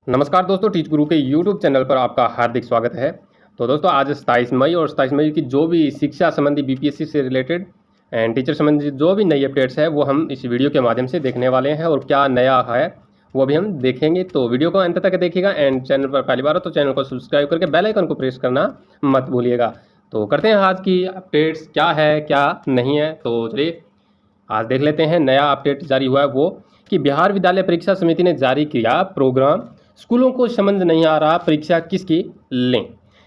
नमस्कार दोस्तों, टीच गुरु के यूट्यूब चैनल पर आपका हार्दिक स्वागत है। तो दोस्तों आज 27 मई और 27 मई की जो भी शिक्षा संबंधी बीपीएससी से रिलेटेड एंड टीचर संबंधी जो भी नई अपडेट्स है वो हम इस वीडियो के माध्यम से देखने वाले हैं और क्या नया है वो भी हम देखेंगे। तो वीडियो को अंत तक देखिएगा एंड चैनल पर पहली बार हो तो चैनल को सब्सक्राइब करके बेल आइकन को प्रेस करना मत भूलिएगा। तो करते हैं आज की अपडेट्स क्या है क्या नहीं है। तो चलिए आज देख लेते हैं। नया अपडेट जारी हुआ है वो कि बिहार विद्यालय परीक्षा समिति ने जारी किया प्रोग्राम, स्कूलों को समझ नहीं आ रहा परीक्षा किसकी लें।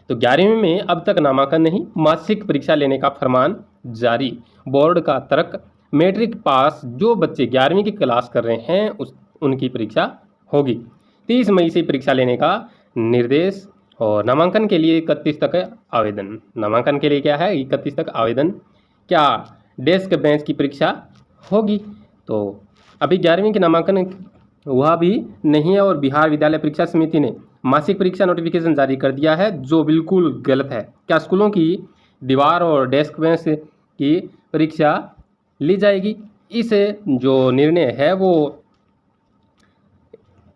तो 11वीं में अब तक नामांकन नहीं, मासिक परीक्षा लेने का फरमान जारी। बोर्ड का तर्क, मैट्रिक पास जो बच्चे 11वीं की क्लास कर रहे हैं उनकी परीक्षा होगी। 30 मई से परीक्षा लेने का निर्देश और नामांकन के लिए 31 तक आवेदन। नामांकन के लिए क्या है, 31 तक आवेदन। क्या डेस्क बेंच की परीक्षा होगी? तो अभी 11वीं के नामांकन हुआ भी नहीं है और बिहार विद्यालय परीक्षा समिति ने मासिक परीक्षा नोटिफिकेशन जारी कर दिया है जो बिल्कुल गलत है। क्या स्कूलों की दीवार और डेस्क बेंच की परीक्षा ली जाएगी? इस जो निर्णय है वो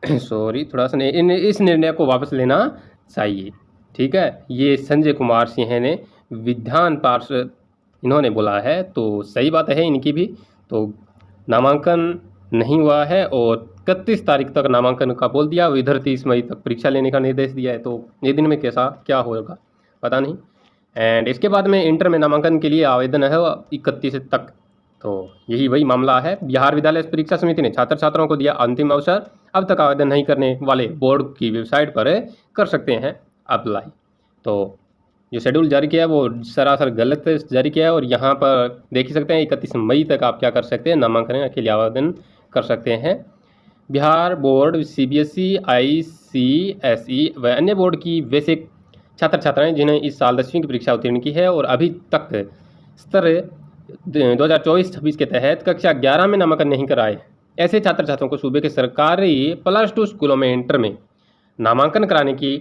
इस निर्णय को वापस लेना चाहिए। ठीक है, ये संजय कुमार सिंह ने विधान पार्षद इन्होंने बोला है, तो सही बात है इनकी भी। तो नामांकन नहीं हुआ है और 31 तारीख तक नामांकन का बोल दिया, इधर 30 मई तक परीक्षा लेने का निर्देश दिया है। तो ये दिन में कैसा क्या होगा पता नहीं। एंड इसके बाद में इंटर में नामांकन के लिए आवेदन है 31 तक। तो यही वही मामला है। बिहार विद्यालय परीक्षा समिति ने छात्र छात्राओं को दिया अंतिम अवसर, अब तक आवेदन नहीं करने वाले बोर्ड की वेबसाइट पर कर सकते हैं अप्लाई। तो जो शेड्यूल जारी किया है वो सरासर गलत जारी किया है और यहाँ पर देख ही सकते हैं 31 मई तक आप क्या कर सकते हैं, नामांकन के लिए आवेदन कर सकते हैं। बिहार बोर्ड, सीबीएसई, आईसीएसई व अन्य बोर्ड की वैसे छात्र छात्राएं जिन्हें इस साल 10वीं की परीक्षा उत्तीर्ण की है और अभी तक स्तर 2024-26 के तहत कक्षा 11 में नामांकन नहीं कराए, ऐसे छात्र छात्राओं को सूबे के सरकारी +2 स्कूलों में इंटर में नामांकन कराने की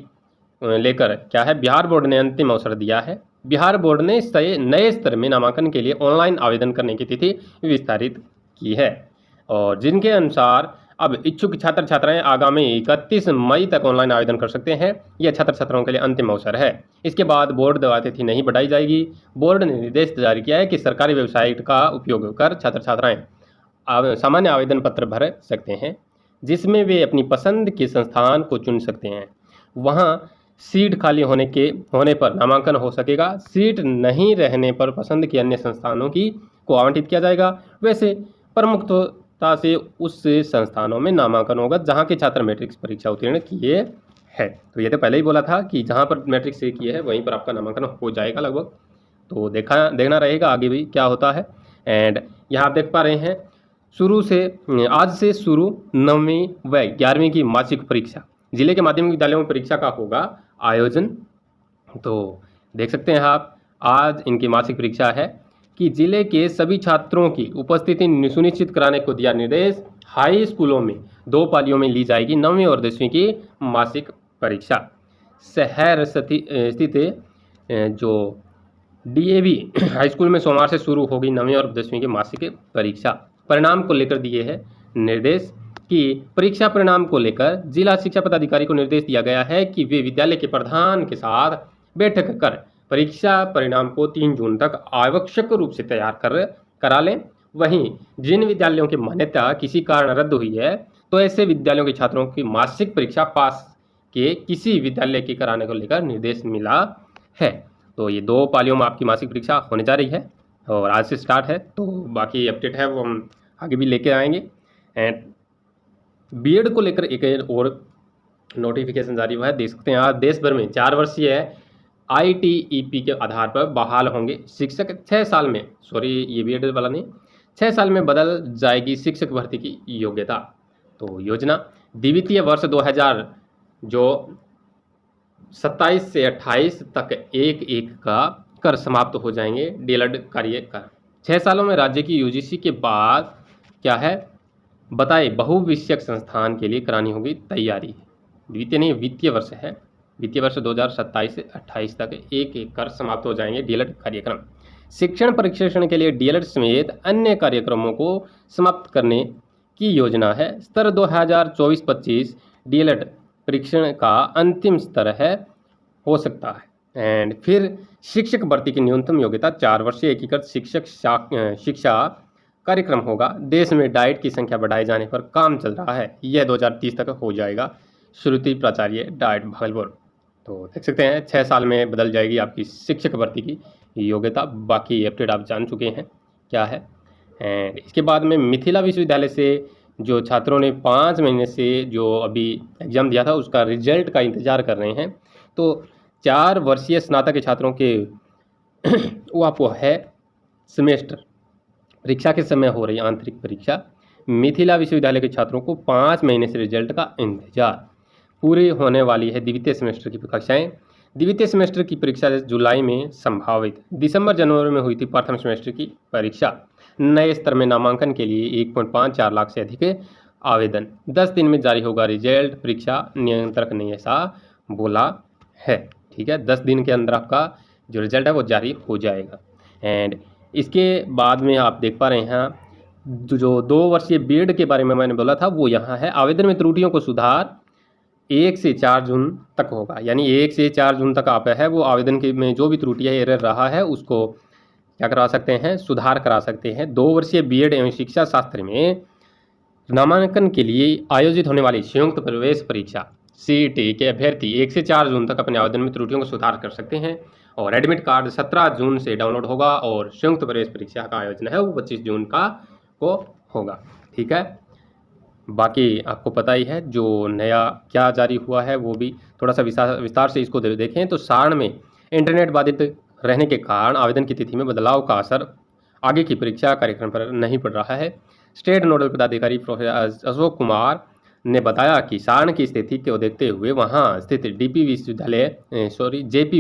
लेकर क्या है बिहार बोर्ड ने अंतिम अवसर दिया है। बिहार बोर्ड ने नए स्तर में नामांकन के लिए ऑनलाइन आवेदन करने की तिथि विस्तारित की है और जिनके अनुसार अब इच्छुक छात्र छात्राएं आगामी 31 मई तक ऑनलाइन आवेदन कर सकते हैं। यह छात्र छात्राओं के लिए अंतिम अवसर है। इसके बाद बोर्ड द्वारा तिथि नहीं बढ़ाई जाएगी। बोर्ड ने निर्देश जारी किया है कि सरकारी वेबसाइट का उपयोग कर छात्र छात्राएं सामान्य आवेदन पत्र भर सकते हैं जिसमें वे अपनी पसंद के संस्थान को चुन सकते हैं। वहाँ सीट खाली होने पर नामांकन हो सकेगा। सीट नहीं रहने पर पसंद के अन्य संस्थानों को आवंटित किया जाएगा। वैसे प्रमुखता से उस संस्थानों में नामांकन होगा जहां के छात्र मैट्रिक परीक्षा उत्तीर्ण किए हैं। तो ये तो पहले ही बोला था कि जहां पर मैट्रिक से किए हैं वहीं पर आपका नामांकन हो जाएगा लगभग। तो देखना रहेगा आगे भी क्या होता है। एंड यहाँ आप देख पा रहे हैं आज से शुरू 9वीं व 11वीं की मासिक परीक्षा। जिले के माध्यमिक विद्यालयों में परीक्षा का होगा आयोजन। तो देख सकते हैं आप, आज इनकी मासिक परीक्षा है कि जिले के सभी छात्रों की उपस्थिति सुनिश्चित कराने को दिया निर्देश। हाई स्कूलों में 2 पालियों में ली जाएगी 9वीं और 10वीं की मासिक परीक्षा। शहर स्थित जो डीएवी हाई स्कूल में सोमवार से शुरू होगी 9वीं और 10वीं की मासिक परीक्षा। परिणाम को लेकर दिए हैं निर्देश कि परीक्षा परिणाम को लेकर जिला शिक्षा पदाधिकारी को निर्देश दिया गया है कि वे विद्यालय के प्रधान के साथ बैठक कर परीक्षा परिणाम को 3 जून तक आवश्यक रूप से तैयार करा लें। वहीं जिन विद्यालयों की मान्यता किसी कारण रद्द हुई है तो ऐसे विद्यालयों के छात्रों की मासिक परीक्षा पास के किसी विद्यालय के कराने को लेकर निर्देश मिला है। तो ये 2 पालियों में आपकी मासिक परीक्षा होने जा रही है और आज से स्टार्ट है। तो बाकी अपडेट है वो हम आगे भी लेके आएंगे। एंड बीएड को लेकर एक और नोटिफिकेशन जारी हुआ है, देख सकते हैं। आज देश भर में 4 वर्षीय आईटीईपी के आधार पर बहाल होंगे शिक्षक। 6 साल में ये बीएड वाला नहीं, 6 साल में बदल जाएगी शिक्षक भर्ती की योग्यता। तो योजना द्वितीय वर्ष 2000 जो 27 से 28 तक एक का कर समाप्त हो जाएंगे डीएलएड कार्यक्रम। 6 सालों में राज्य की यूजीसी के बाद क्या है बताए बहुविषयक संस्थान के लिए करानी होगी तैयारी। वित्तीय वर्ष है, वित्तीय वर्ष 2027 से 28 तक एक कर समाप्त हो जाएंगे डीएलएड कार्यक्रम। शिक्षण प्रशिक्षण के लिए डीएलएड समेत अन्य कार्यक्रमों को समाप्त करने की योजना है। स्तर 2024-25 डीएलएड परीक्षण का अंतिम स्तर है हो सकता है। एंड फिर शिक्षक भर्ती की न्यूनतम योग्यता 4 वर्षीय एकीकृत शिक्षा कार्यक्रम होगा। देश में डाइट की संख्या बढ़ाए जाने पर काम चल रहा है, यह 2030 तक हो जाएगा। श्रुति प्राचार्य, डाइट, भागलपुर। तो देख सकते हैं 6 साल में बदल जाएगी आपकी शिक्षक भर्ती की योग्यता। बाकी अपडेट आप जान चुके हैं क्या है। एंड इसके बाद में मिथिला विश्वविद्यालय से जो छात्रों ने 5 महीने से जो अभी एग्ज़ाम दिया था उसका रिजल्ट का इंतज़ार कर रहे हैं। तो 4 वर्षीय स्नातक के छात्रों के वो आपको है सेमेस्टर परीक्षा के समय हो रही आंतरिक परीक्षा। मिथिला विश्वविद्यालय के छात्रों को 5 महीने से रिजल्ट का इंतजार। पूरी होने वाली है द्वितीय सेमेस्टर की कक्षाएं। द्वितीय सेमेस्टर की परीक्षा जुलाई में संभावित। दिसंबर जनवरी में हुई थी प्रथम सेमेस्टर की परीक्षा। नए स्तर में नामांकन के लिए 1.54 लाख से अधिक आवेदन। 10 दिन में जारी होगा रिजल्ट, परीक्षा नियंत्रक ने ऐसा बोला है। ठीक है, 10 दिन के अंदर आपका जो रिजल्ट है वो जारी हो जाएगा। एंड इसके बाद में आप देख पा रहे हैं जो 2 वर्षीय बीएड के बारे में मैंने बोला था वो यहाँ है। आवेदन में त्रुटियों को सुधार 1 से 4 जून तक होगा, यानी 1 से 4 जून तक आप है वो आवेदन के में जो भी त्रुटियाँ एरर रहा है उसको क्या करा सकते हैं, सुधार करा सकते हैं। 2 वर्षीय बीएड एवं शिक्षा शास्त्र में नामांकन के लिए आयोजित होने वाली संयुक्त प्रवेश परीक्षा सीईटी के अभ्यर्थी 1 से 4 जून तक अपने आवेदन में त्रुटियों को सुधार कर सकते हैं। और एडमिट कार्ड 17 जून से डाउनलोड होगा और संयुक्त प्रवेश परीक्षा का आयोजन है वो 25 जून को होगा। ठीक है, बाकी आपको पता ही है जो नया क्या जारी हुआ है वो भी थोड़ा सा विस्तार से इसको देखें। तो सारण में इंटरनेट बाधित रहने के कारण आवेदन की तिथि में बदलाव का असर आगे की परीक्षा कार्यक्रम पर नहीं पड़ रहा है। स्टेट नोडल पदाधिकारी प्रोफेसर अशोक कुमार ने बताया कि सारण की स्थिति को देखते हुए वहां स्थित जेपी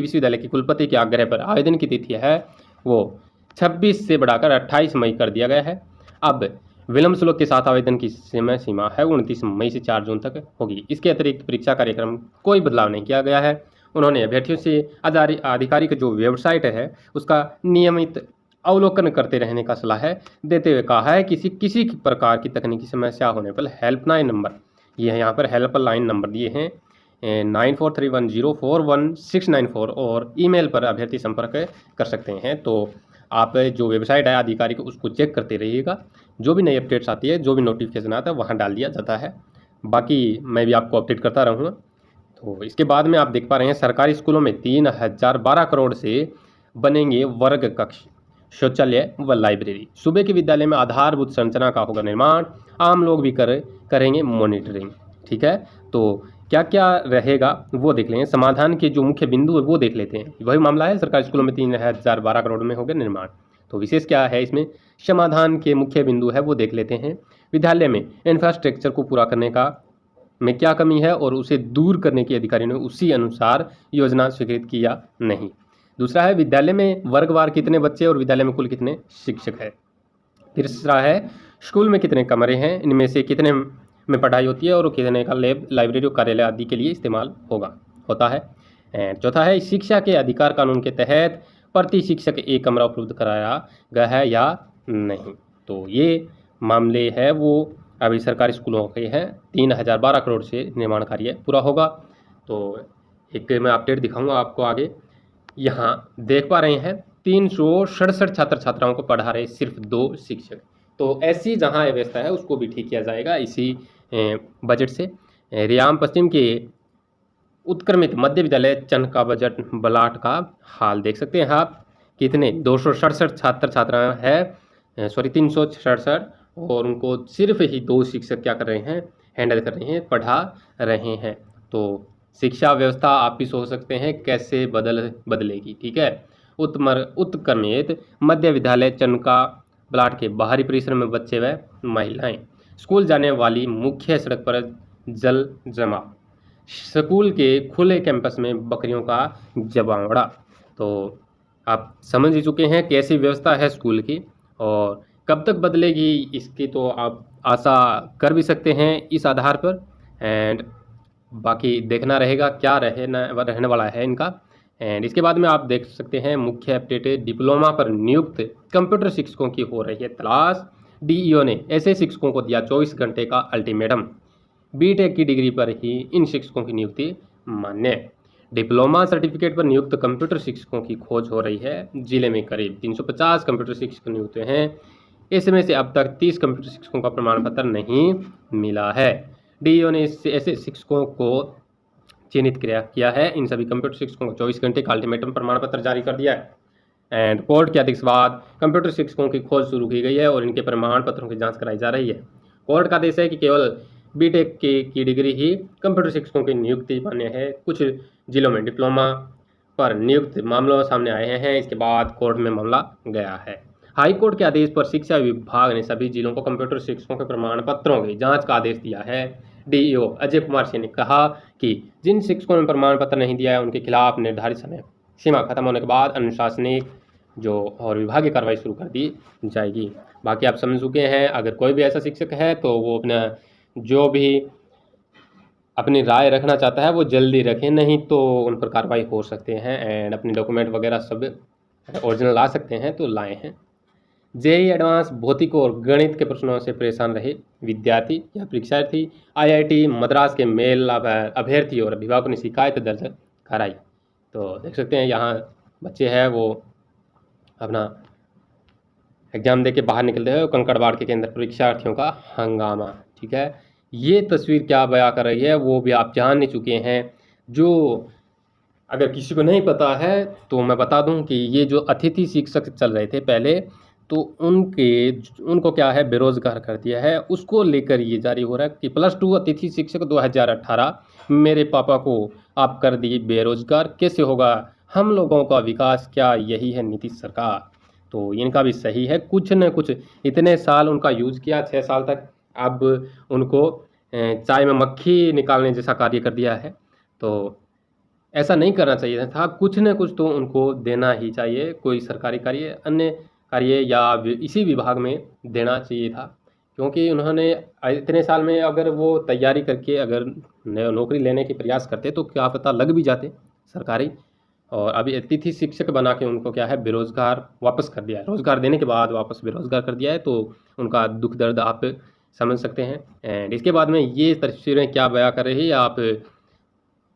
विश्वविद्यालय के कुलपति के आग्रह पर आवेदन की तिथि है वो 26 से बढ़ाकर 28 मई कर दिया गया है। अब विलंब शुल्क के साथ आवेदन की समय सीमा है 29 मई से 4 जून तक होगी। इसके अतिरिक्त परीक्षा कार्यक्रम कोई बदलाव नहीं किया गया है। उन्होंने अभ्यर्थियों से आधिकारिक जो वेबसाइट है उसका नियमित अवलोकन करते रहने का सलाह देते हुए कहा है किसी प्रकार की तकनीकी समस्या होने पर हेल्पलाइन नंबर, ये यहाँ पर हेल्पलाइन नंबर दिए हैं 9431041694 और ईमेल पर अभ्यर्थी संपर्क कर सकते हैं। तो आप जो वेबसाइट है आधिकारिक उसको चेक करते रहिएगा, जो भी नई अपडेट्स आती है, जो भी नोटिफिकेशन आता है वहाँ डाल दिया जाता है। बाकी मैं भी आपको अपडेट करता रहूँगा। तो इसके बाद में आप देख पा रहे हैं सरकारी स्कूलों में 3012 करोड़ से बनेंगे वर्ग कक्ष, शौचालय व लाइब्रेरी। सूबे के विद्यालय में आधारभूत संरचना का होगा निर्माण, आम लोग भी करेंगे मॉनिटरिंग। ठीक है, तो क्या क्या रहेगा वो देख लें। समाधान के जो मुख्य बिंदु है वो देख लेते हैं। वही मामला है सरकारी स्कूलों में 3012 करोड़ में हो गया निर्माण। तो विशेष क्या है इसमें, समाधान के मुख्य बिंदु है वो देख लेते हैं। विद्यालय में इंफ्रास्ट्रक्चर को पूरा करने का में क्या कमी है और उसे दूर करने की अधिकारियों ने उसी अनुसार योजना स्वीकृत किया नहीं। दूसरा है विद्यालय में वर्गवार कितने बच्चे और विद्यालय में कुल कितने शिक्षक है। तीसरा है स्कूल में कितने कमरे हैं, इनमें से कितने में पढ़ाई होती है और कितने का लैब, लाइब्रेरी और कार्यालय आदि के लिए इस्तेमाल होता है। चौथा है शिक्षा के अधिकार कानून के तहत प्रति शिक्षक एक कमरा उपलब्ध कराया गया है या नहीं। तो ये मामले है वो अभी सरकारी स्कूलों के हैं। 3012 करोड़ से निर्माण कार्य पूरा होगा। तो एक मैं अपडेट दिखाऊंगा आपको आगे। यहाँ देख पा रहे हैं 367 छात्र छात्राओं को पढ़ा रहे सिर्फ 2 शिक्षक। तो ऐसी जहाँ व्यवस्था है उसको भी ठीक किया जाएगा इसी बजट से। रियाम पश्चिम के उत्क्रमित मध्य विद्यालय चंद का बजट बलाट का हाल देख सकते हैं आप। कितने 267 छात्र छात्राएं हैं, 367, और उनको सिर्फ ही 2 शिक्षक क्या कर रहे हैं, हैंडल कर रहे हैं, पढ़ा रहे हैं। तो शिक्षा व्यवस्था आप भी सोच सकते हैं कैसे बदलेगी। ठीक है, उत्क्रमित मध्य विद्यालय चनका ब्लाट के बाहरी परिसर में बच्चे व महिलाएं, स्कूल जाने वाली मुख्य सड़क पर जल जमाव, स्कूल के खुले कैंपस में बकरियों का जमावड़ा। तो आप समझ ही चुके हैं कैसी व्यवस्था है स्कूल की और कब तक बदलेगी इसकी तो आप आशा कर भी सकते हैं इस आधार पर। एंड बाकी देखना रहेगा क्या रहने वाला है इनका। एंड इसके बाद में आप देख सकते हैं मुख्य अपडेट, डिप्लोमा पर नियुक्त कंप्यूटर शिक्षकों की हो रही है तलाश। डीईओ ने ऐसे शिक्षकों को दिया 24 घंटे का अल्टीमेटम। बीटेक की डिग्री पर ही इन शिक्षकों की नियुक्ति मान्य। डिप्लोमा सर्टिफिकेट पर नियुक्त कंप्यूटर शिक्षकों की खोज हो रही है। जिले में करीब 350 कंप्यूटर शिक्षक नियुक्त हैं। इसमें से अब तक 30 कंप्यूटर शिक्षकों का प्रमाण पत्र नहीं मिला है। डीईओ ने ऐसे शिक्षकों को चिन्हित किया है। इन सभी कंप्यूटर शिक्षकों को 24 घंटे का अल्टीमेटम प्रमाण पत्र जारी कर दिया है। एंड कोर्ट के आदेश के बाद कंप्यूटर शिक्षकों की खोज शुरू की गई है और इनके प्रमाण पत्रों की जांच कराई जा रही है। कोर्ट का आदेश है कि केवल बीटेक की डिग्री ही कंप्यूटर शिक्षकों की नियुक्ति मान्य है। कुछ जिलों में डिप्लोमा पर नियुक्त मामलों सामने आए हैं। इसके बाद कोर्ट में मामला गया है। हाई कोर्ट के आदेश पर शिक्षा विभाग ने सभी जिलों को कंप्यूटर शिक्षकों के प्रमाण पत्रों की जांच का आदेश दिया है। डीईओ अजय कुमार सिंह ने कहा कि जिन शिक्षकों ने प्रमाण पत्र नहीं दिया है उनके खिलाफ निर्धारित समय सीमा खत्म होने के बाद अनुशासनिक और विभागीय कार्रवाई शुरू कर दी जाएगी। बाकी आप समझ चुके हैं। अगर कोई भी ऐसा शिक्षक है तो वो अपना जो भी अपनी राय रखना चाहता है वो जल्दी रखें, नहीं तो उन पर कार्रवाई हो सकते हैं। एंड अपने डॉक्यूमेंट वगैरह सब ओरिजिनल ला सकते हैं तो लाए हैं। जेईई एडवांस भौतिक और गणित के प्रश्नों से परेशान रहे विद्यार्थी या परीक्षार्थी। आईआईटी मद्रास के मेल अभ्यर्थी और अभिभावकों ने शिकायत दर्ज कराई। तो देख सकते हैं यहाँ बच्चे हैं वो अपना एग्जाम दे के बाहर निकलते हैं। कंकड़बाड़ के केंद्र परीक्षार्थियों का हंगामा। ठीक है, ये तस्वीर क्या बयां कर रही है वो भी आप जान नहीं चुके हैं। जो अगर किसी को नहीं पता है तो मैं बता दूं कि ये जो अतिथि शिक्षक चल रहे थे पहले, तो उनको क्या है बेरोजगार कर दिया है। उसको लेकर ये जारी हो रहा है कि +2 अतिथि शिक्षक 2018 मेरे पापा को आप कर दिए बेरोजगार, कैसे होगा हम लोगों का विकास, क्या यही है नीतीश सरकार? तो इनका भी सही है। कुछ न कुछ इतने साल उनका यूज़ किया, 6 साल तक, अब उनको चाय में मक्खी निकालने जैसा कार्य कर दिया है। तो ऐसा नहीं करना चाहिए था। कुछ न कुछ तो उनको देना ही चाहिए, कोई सरकारी कार्य, अन्य कार्य या इसी विभाग में देना चाहिए था। क्योंकि उन्होंने इतने साल में अगर वो तैयारी करके अगर नौकरी लेने के प्रयास करते तो क्या पता लग भी जाते सरकारी। और अभी अतिथि शिक्षक बना के उनको क्या है बेरोजगार वापस कर दिया है। रोजगार देने के बाद वापस बेरोजगार कर दिया है। तो उनका दुख दर्द आप समझ सकते हैं। एंड इसके बाद में ये तस्वीरें क्या बयां कर रही है आप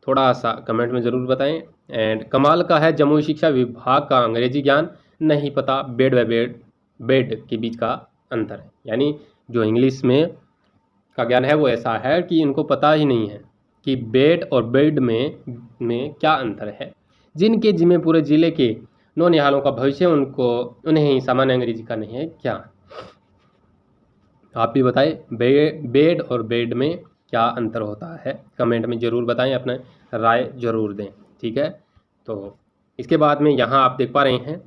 थोड़ा सा कमेंट में ज़रूर बताएं। एंड कमाल का है जमुई शिक्षा विभाग का अंग्रेजी ज्ञान नहीं पता, बेड के बीच का अंतर है। यानी जो इंग्लिश में का ज्ञान है वो ऐसा है कि इनको पता ही नहीं है कि बेड और बेड में क्या अंतर है। जिनके जिम्मे पूरे ज़िले के नौनिहालों का भविष्य उन्हें सामान्य अंग्रेजी का नहीं है क्या? आप भी बताएं बेड और बेड में क्या अंतर होता है, कमेंट में ज़रूर बताएं, अपना राय ज़रूर दें। ठीक है, तो इसके बाद में यहाँ आप देख पा रहे हैं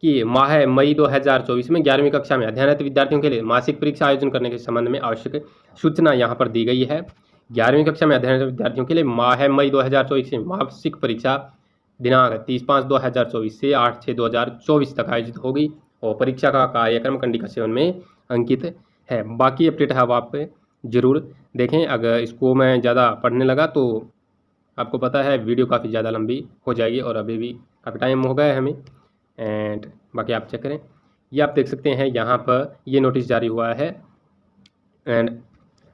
कि माह मई 2024 में 11वीं कक्षा में अध्ययनरत विद्यार्थियों के लिए मासिक परीक्षा आयोजन करने के संबंध में आवश्यक सूचना यहाँ पर दी गई है। 11वीं कक्षा में अध्ययनरत विद्यार्थियों के लिए माह मई 2024 में मासिक परीक्षा दिनांक 30/5/2024 से 8/6/2024 तक आयोजित होगी और परीक्षा का कार्यक्रम कंडिका 7 में अंकित है। बाकी अपडेट है आप ज़रूर देखें। अगर इसको मैं ज़्यादा पढ़ने लगा तो आपको पता है वीडियो काफ़ी ज़्यादा लंबी हो जाएगी और अभी भी काफ़ी टाइम हो गया है हमें। एंड बाकी आप चेक करें। ये आप देख सकते हैं यहाँ पर ये नोटिस जारी हुआ है। एंड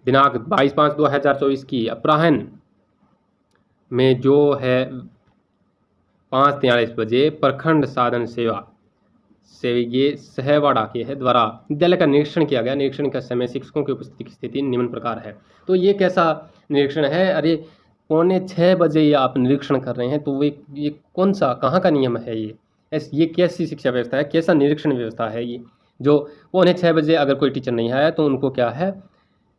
दिनांक 22/5/2024 की अपराह्न में जो है 5:43 बजे प्रखंड साधन सेवा से ये सहवाड़ा के है द्वारा विद्यालय का निरीक्षण किया गया। निरीक्षण का समय शिक्षकों की उपस्थिति की स्थिति निम्न प्रकार है। तो ये कैसा निरीक्षण है? अरे 5:45 बजे ये आप निरीक्षण कर रहे हैं, तो ये कौन सा कहाँ का नियम है? ये कैसी शिक्षा व्यवस्था है, कैसा निरीक्षण व्यवस्था है ये जो 5:45 बजे अगर कोई टीचर नहीं आया तो उनको क्या है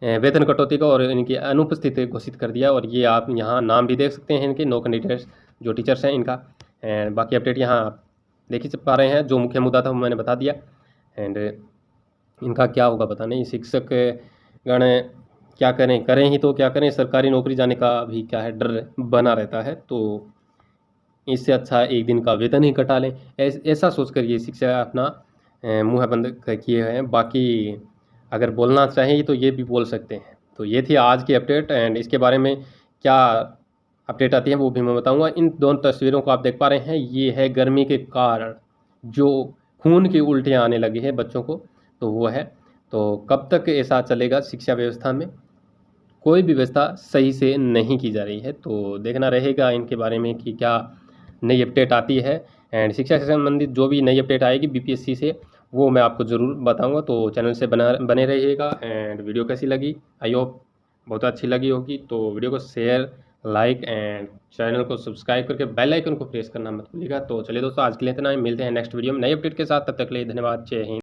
वेतन कटौती का और इनकी अनुपस्थिति घोषित कर दिया। और ये आप यहाँ नाम भी देख सकते हैं इनके, नो कैंडिडेट्स जो टीचर्स हैं इनका। एंड बाकी अपडेट यहाँ आप देख ही पा रहे हैं। जो मुख्य मुद्दा था वो मैंने बता दिया। एंड इनका क्या होगा पता नहीं। शिक्षक गण क्या करें ही तो क्या करें, सरकारी नौकरी जाने का भी क्या है डर बना रहता है। तो इससे अच्छा एक दिन का वेतन ही कटा लें, ऐसा सोचकर ये शिक्षा अपना मुँह बंद किए हैं। बाकी अगर बोलना चाहें तो ये भी बोल सकते हैं। तो ये थी आज की अपडेट। एंड इसके बारे में क्या अपडेट आती है वो भी मैं बताऊंगा। इन दोनों तस्वीरों को आप देख पा रहे हैं, ये है गर्मी के कारण जो खून की उल्टियाँ आने लगी है बच्चों को, तो वो है। तो कब तक ऐसा चलेगा शिक्षा व्यवस्था में कोई भी व्यवस्था सही से नहीं की जा रही है। तो देखना रहेगा इनके बारे में कि क्या नई अपडेट आती है, एंड शिक्षा से संबंधित जो भी नई अपडेट आएगी बीपीएससी से वो मैं आपको ज़रूर बताऊंगा। तो चैनल से बने रहिएगा। एंड वीडियो कैसी लगी, आई होप बहुत अच्छी लगी होगी। तो वीडियो को शेयर, लाइक एंड चैनल को सब्सक्राइब करके बेल आइकन को प्रेस करना मत भूलिएगा। तो चलिए दोस्तों, आज के लिए इतना ही, मिलते हैं नेक्स्ट वीडियो में नई अपडेट के साथ। तब तक के लिए धन्यवाद, जय हिंद।